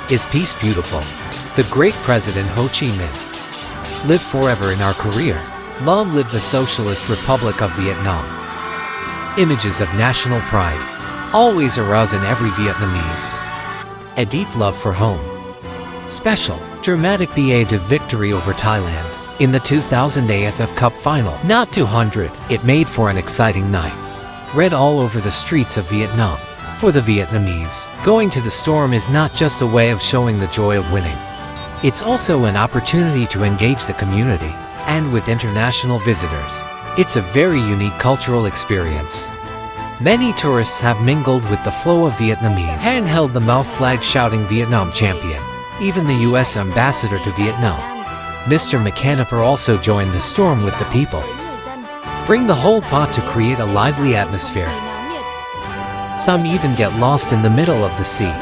Is peace beautiful? The great President Ho Chi Minh. Live forever in our career. Long live the Socialist Republic of Vietnam. Images of national pride always arouse in every Vietnamese a deep love for home. Special, dramatic BA to victory over Thailand in the 2000 AFF Cup final. Not 200, it made for an exciting night. Read all over the streets of Vietnam. For the Vietnamese, going to the Storm is not just a way of showing the joy of winning. It's also an opportunity to engage the community, and with international visitors, it's a very unique cultural experience. Many tourists have mingled with the flow of Vietnamese and held the mouth flag shouting Vietnam champion. Even the US ambassador to Vietnam, Mr. McCaniper, also joined the storm with the people. Bring the whole pot to create a lively atmosphere. Some even get lost in the middle of the sea.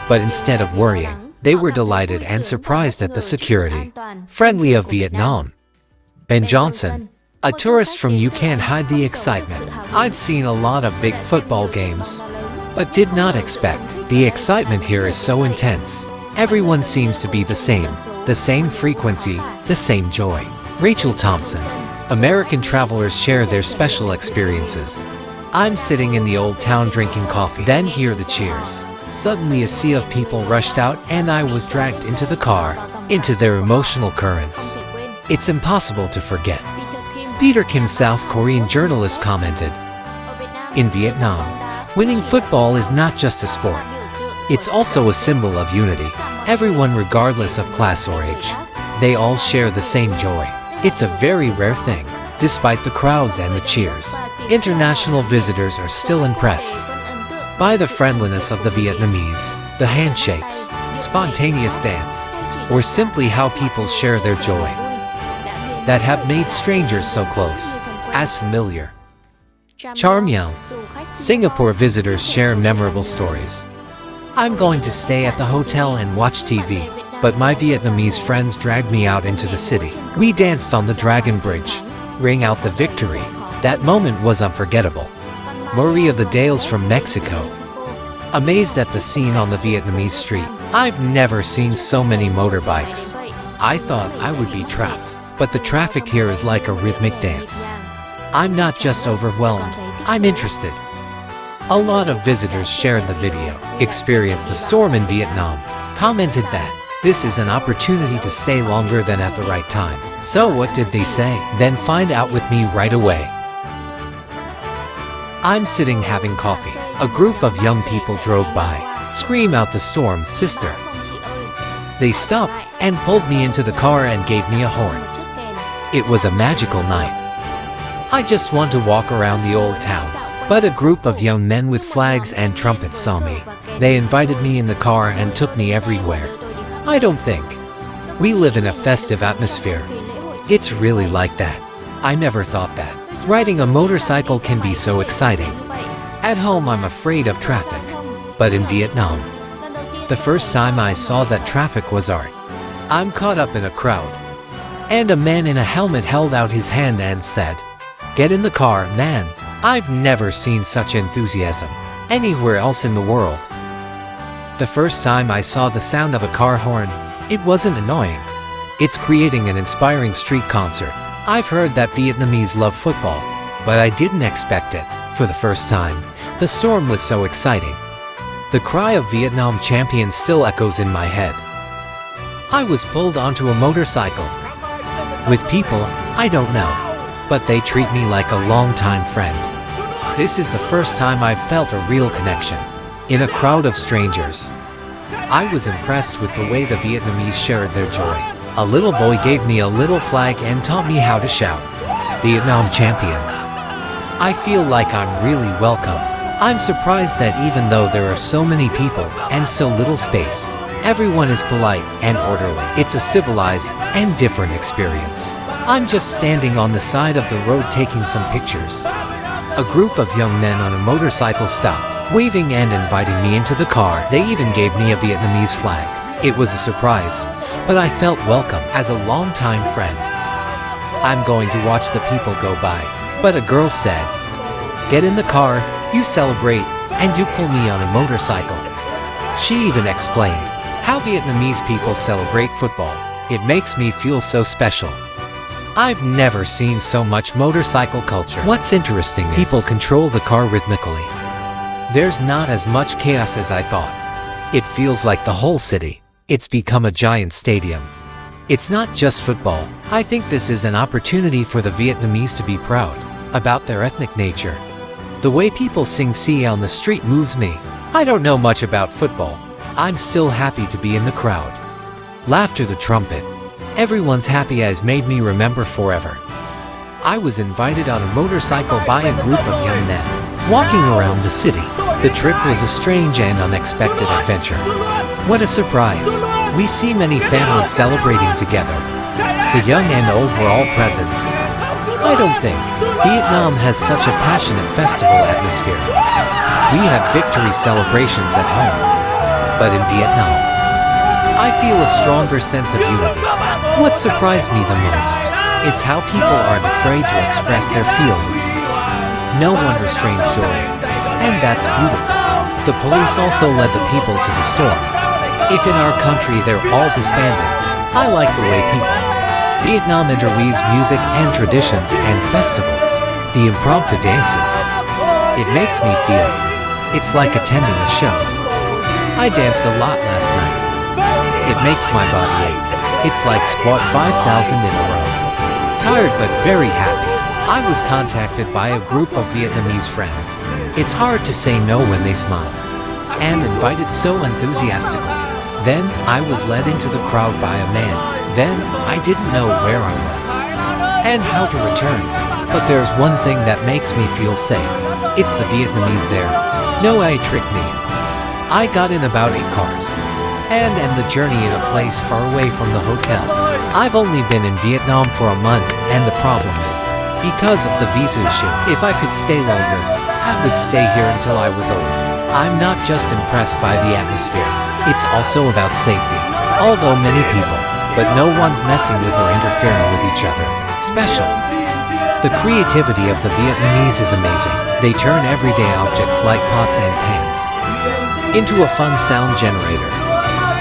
But instead of worrying, they were delighted and surprised at the security friendly of Vietnam. Ben Johnson, a tourist from You Can't Hide the Excitement. I've seen a lot of big football games, but did not expect the excitement here is so intense. Everyone seems to be the same frequency, the same joy. Rachel Thompson. American travelers share their special experiences. I'm sitting in the old town drinking coffee, then hear the cheers. Suddenly a sea of people rushed out and I was dragged into the car, into their emotional currents. It's impossible to forget. Peter Kim, South Korean journalist, commented, in Vietnam, winning football is not just a sport. It's also a symbol of unity. Everyone, regardless of class or age, they all share the same joy. It's a very rare thing. Despite the crowds and the cheers, international visitors are still impressed by the friendliness of the Vietnamese, the handshakes, spontaneous dance, or simply how people share their joy that have made strangers so close, as familiar. Charm Young. Singapore visitors share memorable stories. I'm going to stay at the hotel and watch TV, but my Vietnamese friends dragged me out into the city. We danced on the Dragon Bridge, ring out the victory. That moment was unforgettable. Maria the Dales from Mexico. Amazed at the scene on the Vietnamese street. I've never seen so many motorbikes. I thought I would be trapped, but the traffic here is like a rhythmic dance. I'm not just overwhelmed, I'm interested. A lot of visitors shared the video, experienced the storm in Vietnam, commented that this is an opportunity to stay longer than at the right time. So what did they say? Then find out with me right away. I'm sitting having coffee. A group of young people drove by. Scream out the storm, sister. They stopped and pulled me into the car and gave me a horn. It was a magical night. I just want to walk around the old town. But a group of young men with flags and trumpets saw me. They invited me in the car and took me everywhere. I don't think we live in a festive atmosphere. It's really like that. I never thought that riding a motorcycle can be so exciting. At home I'm afraid of traffic, but in Vietnam, the first time I saw that traffic was art. I'm caught up in a crowd, and a man in a helmet held out his hand and said, "Get in the car, man." I've never seen such enthusiasm anywhere else in the world. The first time I saw the sound of a car horn, it wasn't annoying. It's creating an inspiring street concert. I've heard that Vietnamese love football, but I didn't expect it. For the first time, the storm was so exciting. The cry of Vietnam champion still echoes in my head. I was pulled onto a motorcycle with people I don't know, but they treat me like a longtime friend. This is the first time I've felt a real connection in a crowd of strangers. I was impressed with the way the Vietnamese shared their joy. A little boy gave me a little flag and taught me how to shout, "Vietnam champions." I feel like I'm really welcome. I'm surprised that even though there are so many people and so little space, everyone is polite and orderly. It's a civilized and different experience. I'm just standing on the side of the road taking some pictures. A group of young men on a motorcycle stopped, waving and inviting me into the car. They even gave me a Vietnamese flag. It was a surprise, but I felt welcome as a longtime friend. I'm going to watch the people go by. But a girl said, "Get in the car, you celebrate, and you pull me on a motorcycle." She even explained, How Vietnamese people celebrate football. It makes me feel so special. I've never seen so much motorcycle culture. What's interesting is people control the car rhythmically. There's not as much chaos as I thought. It feels like the whole city. It's become a giant stadium. It's not just football. I think this is an opportunity for the Vietnamese to be proud about their ethnic nature. The way people sing "Si" on the street moves me. I don't know much about football. I'm still happy to be in the crowd. Laughter, the trumpet. Everyone's happy has made me remember forever. I was invited on a motorcycle by a group of young men, walking around the city. The trip was a strange and unexpected adventure. What a surprise! We see many families celebrating together. The young and old were all present. I don't think Vietnam has such a passionate festival atmosphere. We have victory celebrations at home, but in Vietnam, I feel a stronger sense of unity. What surprised me the most, it's how people aren't afraid to express their feelings. No one restrains joy, and that's beautiful. The police also led the people to the storm. If in our country they're all disbanded, I like the way Vietnam interweaves music and traditions and festivals. The impromptu dances. It makes me feel it's like attending a show. I danced a lot last night. It makes my body ache. It's like squat 5,000 in a row. Tired but very happy. I was contacted by a group of Vietnamese friends. It's hard to say no when they smile, and invited so enthusiastically. Then I was led into the crowd by a man. Then I didn't know where I was and how to return. But there's one thing that makes me feel safe. It's the Vietnamese there. No way tricked me. I got in about 8 cars and end the journey in a place far away from the hotel. I've only been in Vietnam for a month, and the problem is, because of the visa issue, if I could stay longer, I would stay here until I was old. I'm not just impressed by the atmosphere, it's also about safety. Although many people, but no one's messing with or interfering with each other. Special. The creativity of the Vietnamese is amazing. They turn everyday objects like pots and pans into a fun sound generator.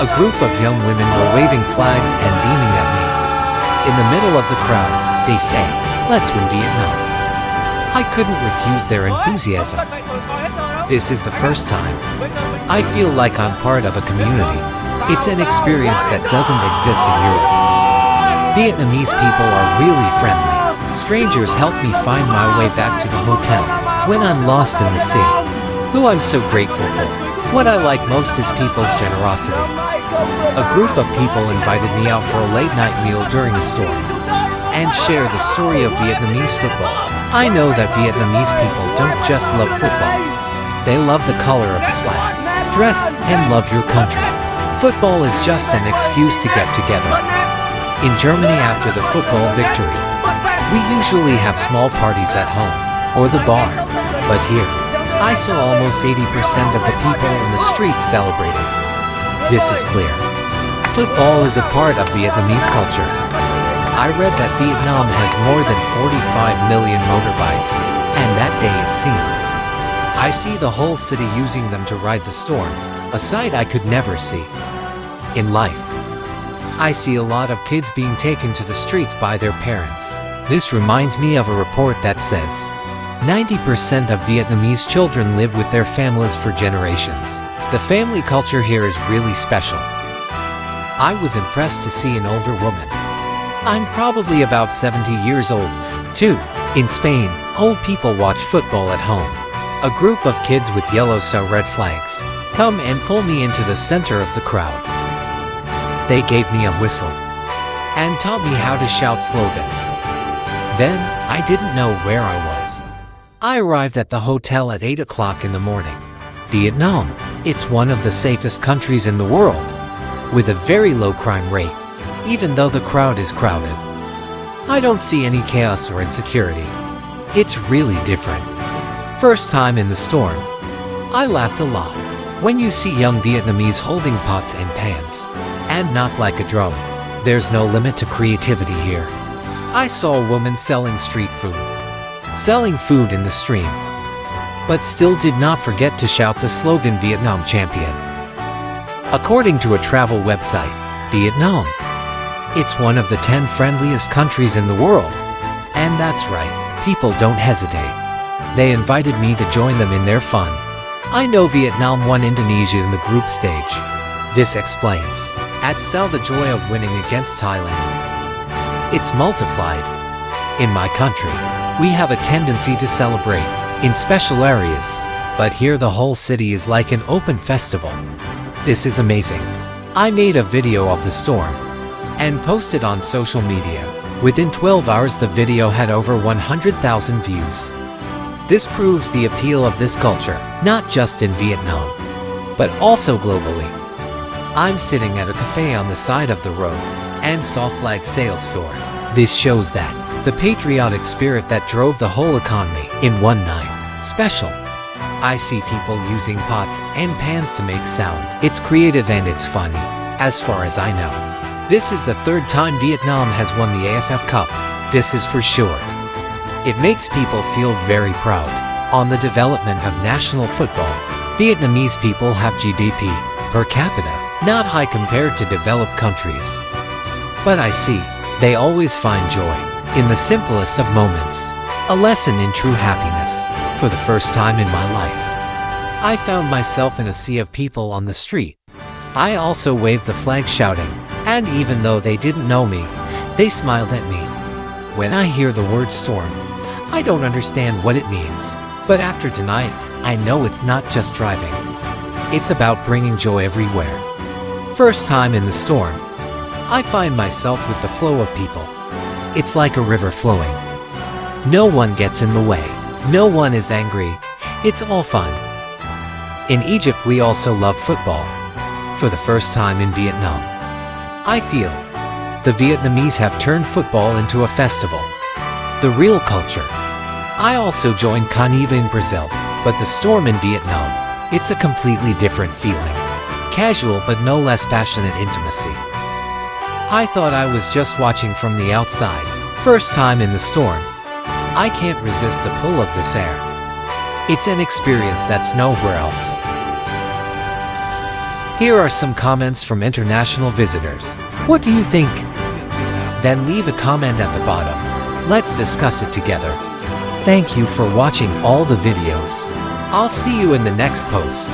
A group of young women were waving flags and beaming at me. In the middle of the crowd, they sang, "Let's win Vietnam." I couldn't refuse their enthusiasm. This is the first time I feel like I'm part of a community. It's an experience that doesn't exist in Europe. Vietnamese people are really friendly. Strangers help me find my way back to the hotel when I'm lost in the sea, who I'm so grateful for. What I like most is people's generosity. A group of people invited me out for a late-night meal during a storm and share the story of Vietnamese football. I know that Vietnamese people don't just love football. They love the color of the flag, dress, and love your country. Football is just an excuse to get together. In Germany, after the football victory, we usually have small parties at home or the bar. But here, I saw almost 80% of the people in the streets celebrating. This is clear. Football is a part of Vietnamese culture. I read that Vietnam has more than 45 million motorbikes, and that day it seemed I see the whole city using them to ride the storm, a sight I could never see in life. I see a lot of kids being taken to the streets by their parents. This reminds me of a report that says 90% of Vietnamese children live with their families for generations. The family culture here is really special. I was impressed to see an older woman. I'm probably about 70 years old, too. In Spain, old people watch football at home. A group of kids with yellow so red flags come and pull me into the center of the crowd. They gave me a whistle and taught me how to shout slogans. Then, I didn't know where I was. I arrived at the hotel at 8 o'clock in the morning. Vietnam, it's one of the safest countries in the world, with a very low crime rate, even though the crowd is crowded. I don't see any chaos or insecurity. It's really different. First time in the storm, I laughed a lot. When you see young Vietnamese holding pots and pans, and knock like a drum, there's no limit to creativity here. I saw a woman selling street food, selling food in the stream, but still did not forget to shout the slogan "Vietnam Champion." According to a travel website, Vietnam. It's one of the 10 friendliest countries in the world. And that's right, people don't hesitate. They invited me to join them in their fun. I know Vietnam won Indonesia in the group stage. This explains, the joy of winning against Thailand. It's multiplied. In my country, we have a tendency to celebrate in special areas, but here the whole city is like an open festival. This is amazing. I made a video of the storm and posted on social media. Within 12 hours the video had over 100,000 views. This proves the appeal of this culture, not just in Vietnam, but also globally. I'm sitting at a cafe on the side of the road and saw flag sails soar. This shows that the patriotic spirit that drove the whole economy in one night. Special. I see people using pots and pans to make sound. It's creative and it's funny, as far as I know. This is the third time Vietnam has won the AFF Cup. This is for sure. It makes people feel very proud. On the development of national football, Vietnamese people have GDP per capita not high compared to developed countries. But I see, they always find joy in the simplest of moments. A lesson in true happiness. For the first time in my life, I found myself in a sea of people on the street. I also waved the flag shouting, and even though they didn't know me, they smiled at me. When I hear the word storm, I don't understand what it means. But after tonight, I know it's not just driving. It's about bringing joy everywhere. First time in the storm, I find myself with the flow of people. It's like a river flowing. No one gets in the way. No one is angry. It's all fun. In Egypt, we also love football. For the first time in Vietnam, I feel the Vietnamese have turned football into a festival. The real culture. I also joined Carnival in Brazil, but the storm in Vietnam, it's a completely different feeling. Casual but no less passionate intimacy. I thought I was just watching from the outside. First time in the storm, I can't resist the pull of this air. It's an experience that's nowhere else. Here are some comments from international visitors. What do you think? Then leave a comment at the bottom. Let's discuss it together. Thank you for watching all the videos. I'll see you in the next post.